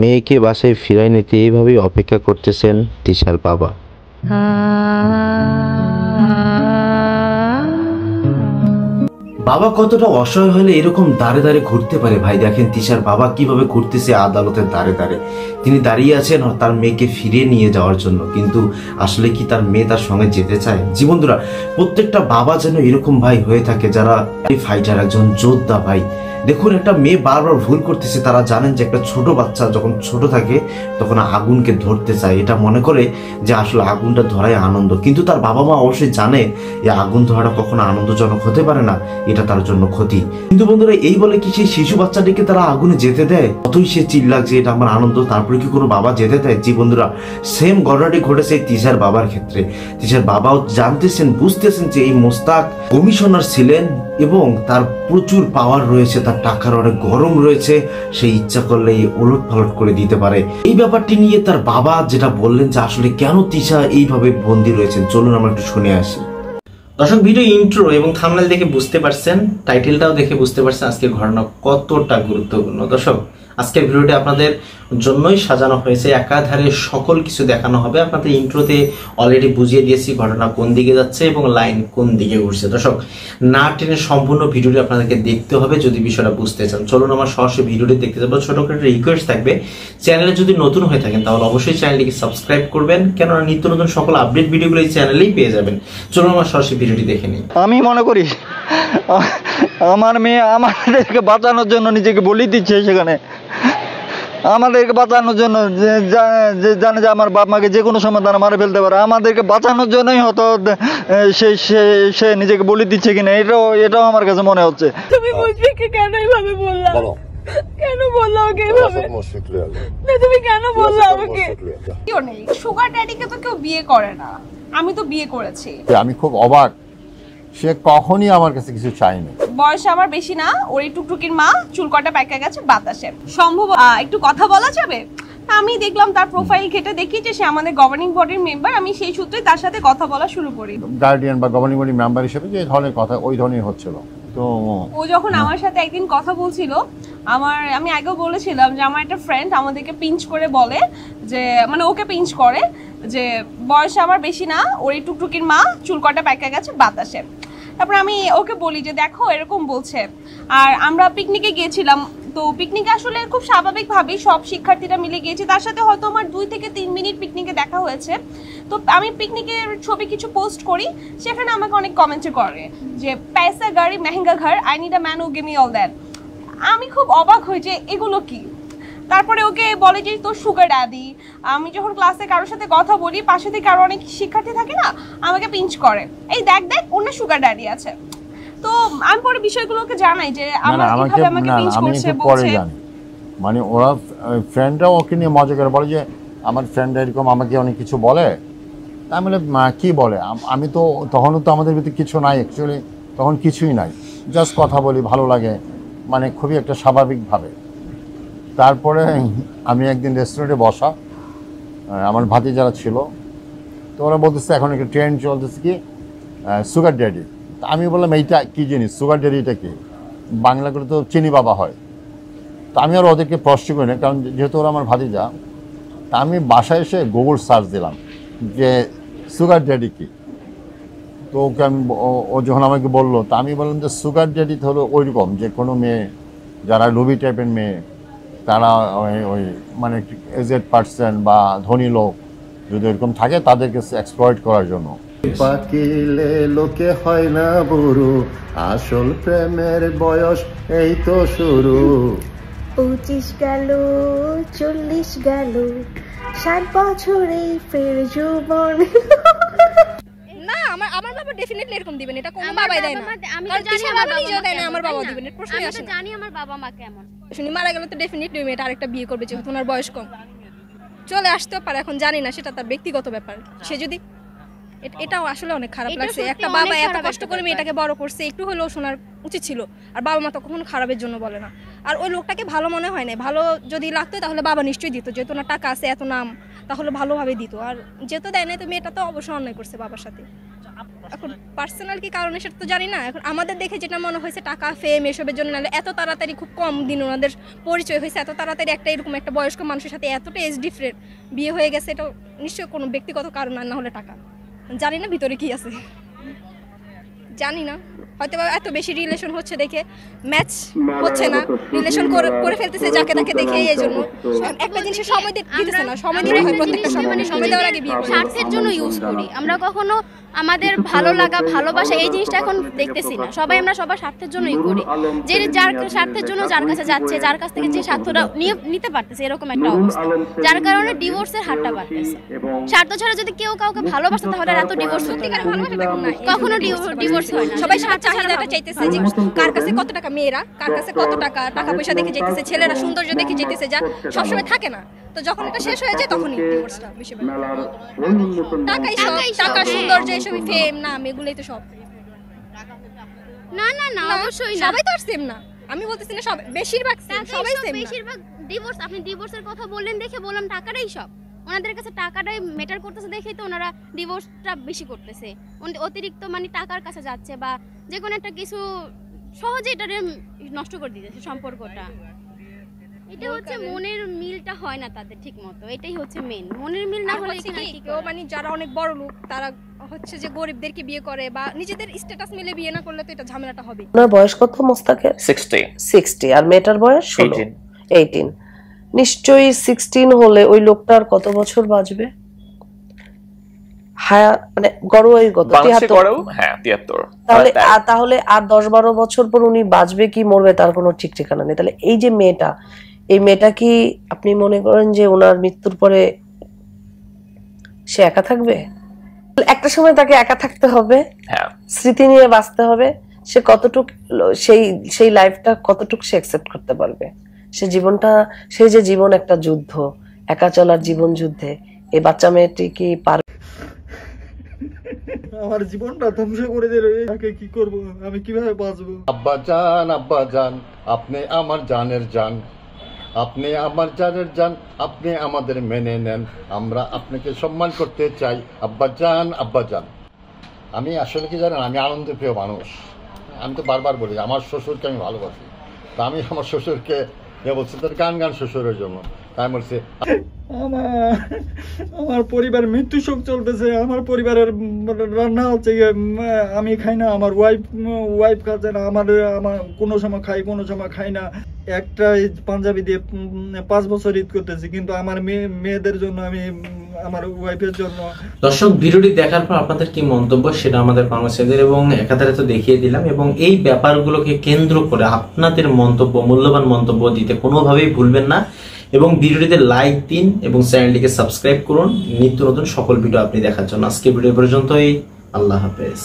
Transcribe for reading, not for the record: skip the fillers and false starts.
মেয়েকে বাসায় ফিরাই নিতে এইভাবেই অপেক্ষা করতেছেন তিশার বাবা। বাবা কতটা অসহায় হলে এরকম দাঁড়ে দাঁড়িয়ে ঘুরতে পারে ভাই। দেখেন তিশার বাবা কিভাবে ঘুরতেছে আদালতের দাঁড়ে দাঁড়ে। তিনি দাঁড়িয়ে আছেন তার মেয়েকে ফিরিয়ে নিয়ে যাওয়ার জন্য, কিন্তু আসলে কি তার মেয়ে তার সঙ্গে যেতে চায়? জি বন্ধুরা, প্রত্যেকটা বাবা যেন এরকম ভাই হয়ে থাকে যারা ফাইটার, একজন যোদ্ধা ভাই। দেখুন, একটা মেয়ে বারবার ভুল করতেছে, তারা জানেন যে একটা ছোট বাচ্চা যখন ছোট থাকে তখন আগুনকে ধরতে চায়, এটা মনে করে যে আসলে আগুনটা ধরাই আনন্দ, কিন্তু তার বাবা মা অবশ্যই জানে যে আগুন ধরাটা কখনো আনন্দজনক হতে পারে না, এটা তার জন্য ক্ষতি। কিন্তু বন্ধুরা, এই বলে কি সেই শিশু বাচ্চাটিকে তারা আগুনে যেতে দেয়? কতই সে চিল্লাক যে এটা আমার আনন্দ, তারপরে কি কোনো বাবা যেতে দেয়? জি বন্ধুরা, সেম ঘটনাটি ঘটেছে তিশার বাবার ক্ষেত্রে। তিশার বাবাও জানতেছেন, বুঝতেছেন যে এই মোস্তাক কমিশনার ছিলেন এবং তার প্রচুর পাওয়ার রয়েছে, তার টাকার অনেক গরম রয়েছে, সে ইচ্ছা করলে ওলট পালট করে দিতে পারে। এই ব্যাপারটি নিয়ে তার বাবা যেটা বললেন যে আসলে কেন তিশা এইভাবে বন্দী রয়েছেন, চলুন আমরা একটু শুনে আসি। দর্শক, ভিডিও ইন্ট্রো এবং থাম্বনেল দেখে বুঝতে পারছেন, টাইটেলটাও দেখে বুঝতে পারছেন আজকের ঘটনা কতটা গুরুত্বপূর্ণ। দর্শক, আজকের ভিডিওটি আপনাদের জন্যই সাজানো হয়েছে, একাধারে সকল কিছু দেখানো হবে। আপনাদের ইন্ট্রোতে অলরেডি বুঝিয়ে দিয়েছি ঘটনা কোন দিকে যাচ্ছে এবং লাইন কোন দিকে ঘুরছে। দর্শক, না টেনে সম্পূর্ণ ভিডিওটি আপনাদেরকে দেখতে হবে যদি বিষয়টা বুঝতে চান। চলুন আমার সরাসরি ভিডিওটি দেখতে যাবো। ছোট করে রিকোয়েস্ট থাকবে, চ্যানেলে যদি নতুন হয়ে থাকেন তাহলে অবশ্যই চ্যানেলটিকে সাবস্ক্রাইব করবেন, কেননা নিত্য নতুন সকল আপডেট ভিডিওগুলো এই চ্যানেলেই পেয়ে যাবেন। চলুন আমার সরাসরি ভিডিওটি দেখে নিই। আমি মনে করি আমার মেয়ে আমাদেরকে বাঁচানোর জন্য নিজেকে বলি দিচ্ছে, সেখানে আমাদেরকে বাঁচানোর জন্য জানে যে আমার বাপ মাকে যে কোনো সময় তারা মারে ফেলতে পারে, আমাদেরকে বাঁচানোর জন্যই হয়তো সে নিজেকে বলি দিচ্ছে কিনা এটাও আমার কাছে মনে হচ্ছে। তুমি বুঝবে কি কেন এইভাবে বললাম? কেন বললো আমাকে এইভাবে? তুমি কেন বললো আমাকে? কেউ নেই, সুগার ড্যাডিকে তো কেউ বিয়ে করে না, আমি তো বিয়ে করেছি। আমি খুব অবাক, সে কখনই আমার কাছে কিছু চায়নি। বয়স আমার বেশি না, ওর টুকটুকির মা, চুল কটা পাকা গেছে বাতাসে। সম্ভব একটু কথা বলা যাবে? আমি দেখলাম তার প্রোফাইল ঘেটে দেখি যে সে আমাদের গভর্নিং বডির মেম্বার, আমি সেই সূত্রে তার সাথে কথা বলা শুরু করি। গার্ডিয়ান বা গভর্নিং বডি মেম্বার হিসেবে যে ধরনের কথা ওই ধরনের হচ্ছিল। তো ও যখন আমার সাথে একদিন কথা বলছিল, আমি আগেও বলেছিলাম যে আমার একটা ফ্রেন্ড আমাদেরকে পিঞ্চ করে বলে যে, মানে ওকে পিঞ্চ করে যে বয়স আমার বেশি না, ওর টুকটুকির মা, চুল কটা পাকা গেছে বাতাসে। তারপর আমি ওকে বলি যে দেখো এরকম বলছে। আর আমরা পিকনিকে গিয়েছিলাম, তো পিকনিকে আসলে খুব স্বাভাবিকভাবেই সব শিক্ষার্থীরা মিলে গিয়েছি, তার সাথে হয়তো আমার 2 থেকে 3 মিনিট পিকনিকে দেখা হয়েছে। তো আমি পিকনিকের ছবি কিছু পোস্ট করি, সেখানে আমাকে অনেক কমেন্ট করে যে পয়সা গাড়ি মেহেঙ্গা ঘর, I need a man who give me all that. আমি খুব অবাক হই যে এগুলো কি। তারপরে ওকে বলে যে তোর সুগার ড্যাডি। আমি যখন ক্লাসে কারোর সাথে কথা বলি, পাশে থেকে আরো অনেক শিক্ষার্থী থাকে না, আমাকে পিঞ্চ করে, এই দেখ দেখ ওর না সুগার ড্যাডি আছে। তো আমি পরে বিষয়গুলোকে জানাই যে আমাকে পিঞ্চ করছে বলছে। মানে ওরা ফ্রেন্ডরাও ওকে নিয়ে মজা করে বলে যে আমার ফ্রেন্ড এরকম আমাকে অনেক কিছু বলে। তাই বলে কি বলে, আমি তো তখনও তো আমাদের ভিতরে কিছু নাই, অ্যাকচুয়ালি তখন কিছুই নাই, জাস্ট কথা বলি, ভালো লাগে, মানে খুবই একটা স্বাভাবিকভাবে। তারপরে আমি একদিন রেস্টুরেন্টে বসা, আমার ভাতি যারা ছিল, তো ওরা বলতেছে এখন একটা ট্রেন্ড চলতেছে কি সুগার ড্যাডি। আমি বললাম এইটা কী জিনিস, সুগার ড্যাডি এটা কি? বাংলা করে তো চিনি বাবা হয়। তো আমি আর ওদেরকে প্রশ্ন করি না, কারণ যেহেতু ওরা আমার ভাতিজা। তা আমি বাসায় এসে গুগল সার্চ দিলাম যে সুগার ড্যাডি কি। তো ওকে ও যখন আমাকে বললো, তা আমি বললাম যে সুগার ড্যাডি হলো ওই রকম যে কোনো মেয়ে যারা লোভী টাইপের মেয়ে, তারা ওই মানে এজেড পার্সন বা ধনী লোক যদি এরকম থাকে তাদেরকে এক্সপ্লয়েট করার জন্য। পাকিলে লোকে হয় না বুড়ো, আসল প্রেমের বয়স এই তো শুরু। 25 গেল 40 গেল, 60 বছরেই ফের যৌবন। না, আমার বাবা ডেফিনেটলি এরকম দিবেন, এটা কোনো বাবাই দেয় না। আমি তো জানি আমার বাবা নিজেও দেয় না, আমার বাবা দিবেন, এর প্রশ্নই আসে না। আমি জানি আমার বাবা মা কেমন। শুনি মারা গেল তো ডেফিনেটলি ওই মেয়েটা আরেকটা বিয়ে করবে, যেহেতু ওনার বয়স কম, চলে আসতেও পারে। এখন জানি না, সেটা তার ব্যক্তিগত ব্যাপার। সে যদি, এটাও আসলে অনেক খারাপ লাগছে। একটা বাবা এত কষ্ট করে মেয়েটাকে বড় করছে, একটু হলেও শোনার উচিত ছিল। আর বাবা মা তো কখনো খারাপের জন্য বলে না। আর ওই লোকটাকে ভালো মনে হয় না, ভালো যদি লাগতো তাহলে বাবা নিশ্চয়ই দিত, যেহেতু না টাকা আছে, এত নাম, তাহলে ভালোভাবে দিত। আর যেহেতু দেয় নাই, তো মেয়েটা তো অবশ্যই অন্যায় করছে বাবার সাথে। এখন পার্সোনাল কি কারণে সেটা তো জানি না। এখন আমাদের দেখে যেটা মনে হয়েছে টাকা ফেম এসবের জন্য, নাহলে এত তাড়াতাড়ি খুব কম দিন ওনাদের পরিচয় হয়েছে, এত তাড়াতাড়ি একটা এরকম একটা বয়স্ক মানুষের সাথে এতটা এজ ডিফারেন্ট বিয়ে হয়ে গেছে, এটা নিশ্চয়ই কোনো ব্যক্তিগত কারণ আর না হলে টাকা। জানি না ভিতরে কি আছে, জানি না, হয়তো এত বেশি রিলেশন হচ্ছে দেখে ম্যাচ হচ্ছে না, রিলেশন করে ফেলতেছে যাকে তাকে দেখে, এই জন্য একটা জিনিসের সময় দিতেছে না, সময় দিতে হয় প্রত্যেকটা সময় দেওয়ার আগে বিয়ে স্বার্থের জন্য ইউজ করি আমরা, কখনো আমাদের ভালো লাগা ভালোবাসা এই জিনিসটা এখন দেখতেছি না, সবাই আমরা সবার স্বার্থের জন্যই করি, যে যার স্বার্থের জন্য যার কাছে যাচ্ছে, যার কাছ থেকে যে স্বার্থটা নিতে পারতেছে, এরকম একটা অবস্থা, যার কারণে ডিভোর্সের হারটা বাড়তেছে। স্বার্থ ছাড়া যদি কেউ কাউকে ভালোবাসে তাহলে এত ডিভোর্স হতে পারে, কখনো ডিভোর্স হয় না। সবাই চাহিদাটা চাইতেছে যে কার কাছে কত টাকা, মেয়েরা কার কাছে কত টাকা পয়সা দেখে যেতেছে, ছেলেরা সৌন্দর্য দেখে যেতেছে, যা সবসময় থাকে না। তো যখন এটা শেষ হয়ে যায় তখনই ডিভোর্সটা বেশি টাকাই সব, টাকা সৌন্দর্য এসবই ফেম নাম এগুলোই তো সব। না না না অবশ্যই না, সবাই তো আর সেম না, আমি বলতেছি না সবাই, বেশিরভাগ সেম, সবাই সেম। বেশিরভাগ ডিভোর্স, আপনি ডিভোর্সের কথা বললেন দেখে বললাম টাকাটাই সব, ওনাদের কাছে টাকাটাই ম্যাটার করতেছে দেখেই তো ওনারা ডিভোর্সটা বেশি করতেছে, অতিরিক্ত মানে টাকার কাছে যাচ্ছে বা যে কোনো একটা কিছু সহজে এটা নষ্ট করে দিতেছে সম্পর্কটা। এটা হচ্ছে মনের মিলটা হয় না তাদের ঠিক মতো, এটাই হচ্ছে মেন, মনের মিল না হলে কেউ মানে যারা অনেক বড় লোক তারা হচ্ছে যে গরিবদেরকে বিয়ে করে বা নিজেদের স্ট্যাটাস মিলে বিয়ে না করলে তো এটা ঝামেলাটা হবে। আপনার বয়স কত মোস্তাকের? 60 আর মেয়েটার বয়স 18। নিশ্চয়ই 16 হলে ওই লোকটার কত বছর বাঁচবে? হ্যাঁ মানে গড়ওয়াই কত? 73। তাহলে আর 10-12 বছর পর উনি বাঁচবে কি মরবে তার কোনো ঠিক ঠিকানা নেই। তাহলে এই যে মেয়েটা, এই মেয়েটা কি আপনি মনে করেন যে ওনার মৃত্যুর পরে সে একা থাকবে? একটা সময় তাকে একা থাকতে হবে, স্মৃতি নিয়ে বাঁচতে হবে, সে কতটুক সেই লাইফটা কতটুক সে অ্যাকসেপ্ট করতে পারবে। সে জীবনটা, সেই যে জীবন একটা যুদ্ধ, একা চলার জীবন যুদ্ধে এই বাচ্চা মেয়েটি কি পারবে? আমার জীবনটা ধ্বংস করে দিল, এটাকে কি করব, আমি কিভাবে বাঁচবো? আব্বা জান আপনি আমার জানের জান, আপনি আমার জানের জান, আপনি আমাদের মেনে নেন, আমরা আপনাকে সম্মান করতে চাই আব্বা জান। আমি আসলে কি জানেন, আমি আনন্দপ্রিয় মানুষ, আমি তো বারবার বলি আমার শ্বশুরকে আমি ভালোবাসি, তা আমি আমার শ্বশুরকে বলছি তোর গান শ্বশুরের জন্য, তাই বলছি আমার পরিবার মৃত্যু শোক চলতেছে, আমার পরিবারের রান্না হচ্ছে, আমি খাই না, আমার ওয়াইফ খাচ্ছে না, আমার কোনো সময় খাই কোনো সময় খাই না। একটা পাঞ্জাবি দিয়ে 5 বছর ঈদ করতেছি, কিন্তু আমার মেয়েদের জন্য, আমি আমার ওয়াইফের জন্য। দর্শক, ভিডিওটি দেখার পর আপনাদের কি মন্তব্য সেটা আমাদের কর্মচারীদের এবং একাধারে তো দেখিয়ে দিলাম, এবং এই ব্যাপারগুলোকে কেন্দ্র করে আপনাদের মন্তব্য, মূল্যবান মন্তব্য দিতে কোনোভাবেই ভুলবেন না, এবং ভিডিওটিতে লাইক দিন এবং চ্যানেলটিকে সাবস্ক্রাইব করুন নিত্য নতুন সকল ভিডিও আপনি দেখার জন্য। আজকে ভিডিও পর্যন্তই, আল্লাহ হাফেজ।